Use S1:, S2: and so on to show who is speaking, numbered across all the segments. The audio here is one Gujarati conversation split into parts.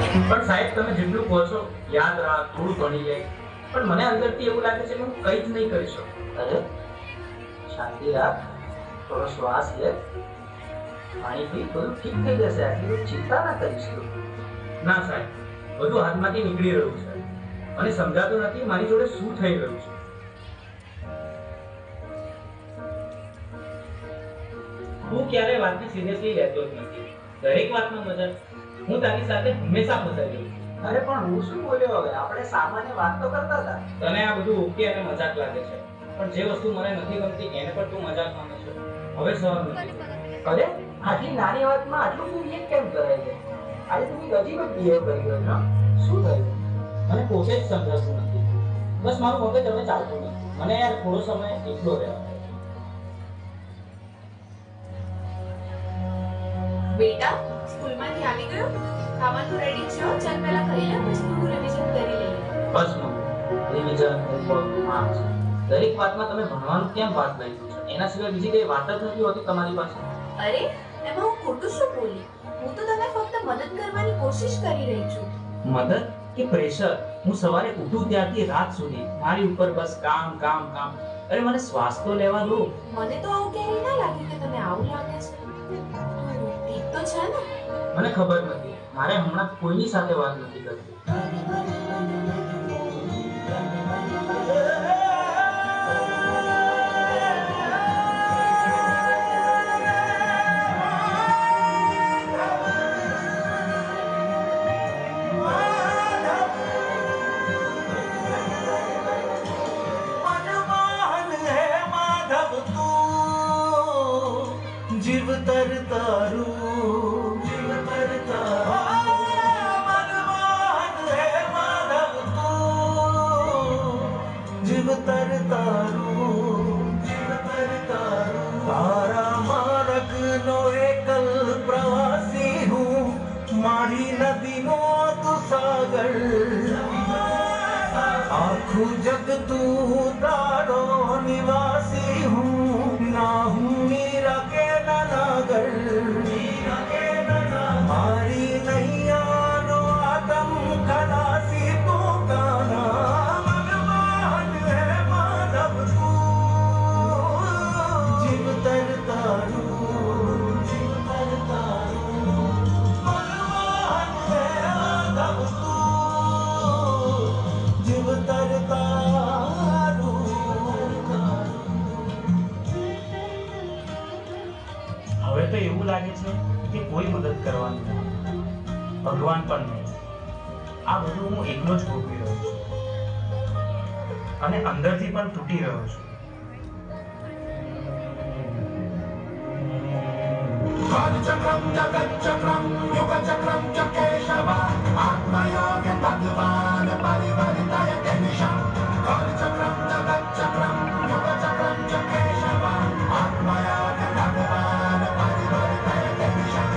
S1: પણ સાહેબ તમે જેટલું કહો છો યાદ રાખ, થોડું ભણી જાય, પણ મને અંદરથી એવું લાગે છે કે હું કંઈ જ નહીં કરી શકું.
S2: અરે શાંતિ રાખ, થોડો શ્વાસ લે, પાણી પી, બધું ઠીક થઈ જશે. આટલી બધી ચિંતા ના કરીશ તું.
S1: ના સાહેબ, બધું હાથમાંથી નીકળી રહ્યું છે અને સમજાતું નથી મારી જોડે શું થઈ રહ્યું છે. હું ક્યારેય વાતને સિરિયસલી લેતો જ નથી. દરેક વાતમાં મજાક. હું તારી સાથે હંમેશા ફસાઈ જાઉં છું.
S2: અરે પણ હું શું બોલ્યો? હવે આપણે સામાન્ય વાત તો કરતા હતા.
S1: તને આ બધું ઓકે અને મજાક લાગે છે, પણ જે વસ્તુ મને નથી ગમતી એને પણ તું મજાક માને છે. હવે સહન નથી થતું.
S2: અરે આટલી નાની વાતમાં આટલું તું રિએક્ટ કેમ કરાય છે? આજે તમે અજીબ જ બિહેવ કરી રહ્યો છો. શું થયું?
S1: મને પોતે જ સમજાતું નથી. બસ મારું મગજ હવે ચાલતું નથી. મને યાર થોડો સમય એકલો રહેવા દે.
S3: બેટા, સ્કૂલમાંથી આવી ગયો? ખાવાનું રેડી છે. ચાલ પહેલા ખાઈ લે, પછી હું રિવિઝન કરી લઈએ.
S1: બસ મમ્મી, રિવિઝન, હોમવર્ક, માર્ક્સ, દરેક વાતમાં તમે ભણવાનું કેમ વાત લઈ લો છો? એના સિવાય બીજી કઈ વાત જ નથી હોતી તમારી પાસે?
S3: અરે એમાં હું ખોટું શું બોલી? હું તો તમને ફક્ત મદદ કરવાની કોશિશ કરી રહી છું.
S1: મદદ કે પ્રેશર? હું સવારે ઉઠું ત્યારથી રાત સુધી મારી ઉપર બસ કામ કામ કામ. અરે મને શ્વાસ તો લેવા દો.
S3: મને તો આવું ક્યારેય ના લાગ્યું કે તમે આવું લાગે છે. ઠીક તો છે ને?
S1: મને ખબર નથી, મારે હમણાં કોઈની સાથે વાત નથી કરવી.
S4: જીવતર તારું, જીવતર તારું, મનમોહન હે માધવ તું. જીવતર તારું, જીવતર તારું, તારા માર્ગનો એકલ પ્રવાસી હું, મારી નદીનો તું સાગર. આખું જગ તું તારો નિવાસી હું, ના હું મીરા કે નાગર. મારી નૈયાનો આતમ ખલાસી તું કાના. મનમોહન હે માધવ તું. જીવતર તારું, જીવતર તારું, મનમોહન હે માધવ તું. જીવતર તારું.
S1: હવે તો એવું લાગે છે કે કોઈ મદદ કરવાની નથી, ભગવાન પણ નહીં. આ બધું હું એકલો જ ભોગવી રહ્યો છું અને અંદરથી પણ તૂટી રહ્યો છું.
S4: कालचक्रं जगच्चक्रं युगचक्रं च केशव आत्मयोगे भगवान् परिवर्तयते निशम्. कालचक्रं जगच्चक्रं युगचक्रं च केशव आत्मयोगे भगवान् परिवर्तयते निशम्.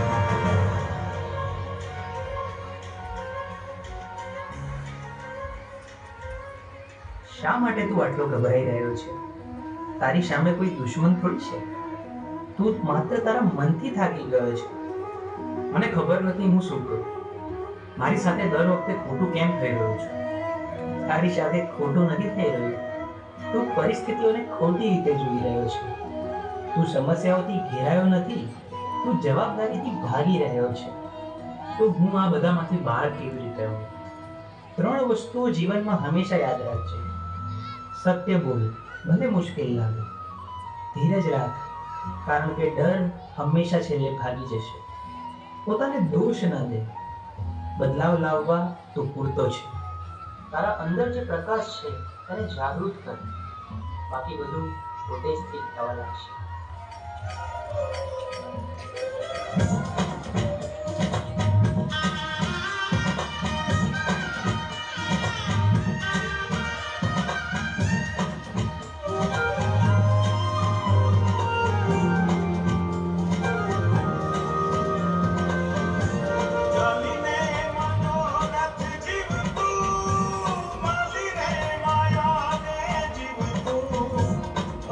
S2: શા માટે તું આટલો ગભરાઈ રહ્યો છે? તારી સામે કોઈ દુશ્મન થોડી છે. તું માત્ર તારા મનથી થાકી ગયો છે. મને ખબર નથી હું શું કરું. મારી સાથે દર વખતે ખોટું કેમ થઈ રહ્યું છે? તારી સાથે ખોટું નથી થઈ રહ્યું. તું પરિસ્થિતિઓને ખોટી રીતે જોઈ રહ્યો છે. તું સમસ્યાઓથી ઘેરાયો નથી, તું જવાબદારીથી ભાગી રહ્યો છે. તો હું આ બધામાંથી બહાર કેવી રીતે આવું? 3 વસ્તુઓ જીવનમાં હંમેશા યાદ રાખજે. સત્ય બોલ, ભલે મુશ્કેલ લાગે. ધીરજ રાખ, કારણ કે ડર હંમેશા છેલ્લે ભાગી જશે. પોતાને દોષ ન દે, બદલાવ લાવવા તો પૂરતો છે. તારા અંદર જે પ્રકાશ છે તેને જાગૃત કર, બાકી બધું પોતે જ ઠીક થવા લાગશે.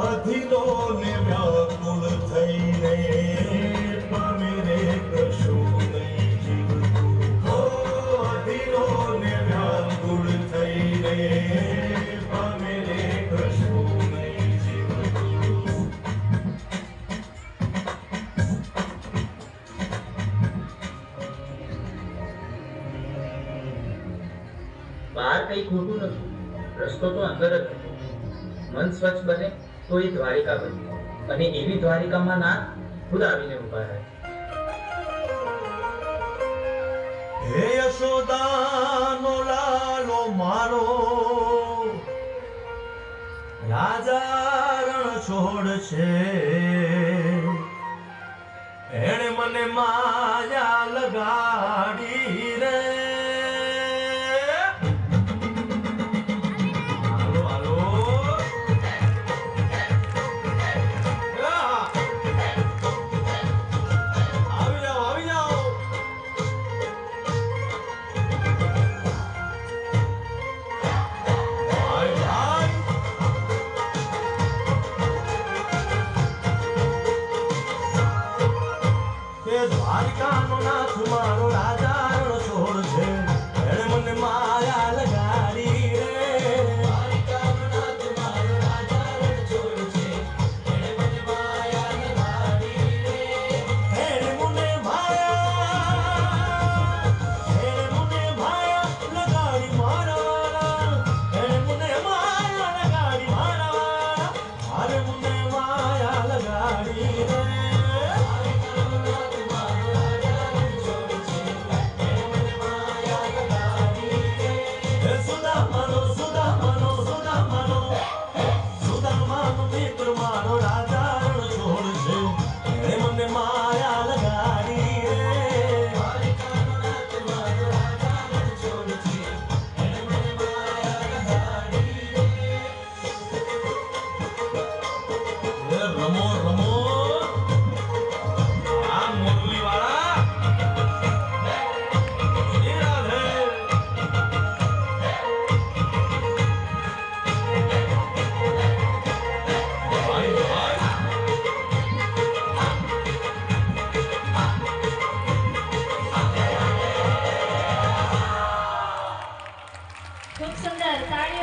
S4: અધિલો ને વ્યાકુળ થઈને પામે રે
S2: બહાર કઈ ખોટું નથી, રસ્તો તો અંદર જ હતો. મન સ્વચ્છ બને તો એ દ્વારિકા બને, અને એવી દ્વારિકામાં નાથ ખુદ આવીને ઉભા રહે.
S5: હે યશોદાનો લાલો મારો, રાજા રણ છોડ છે. એણે મને માયા લગાડી,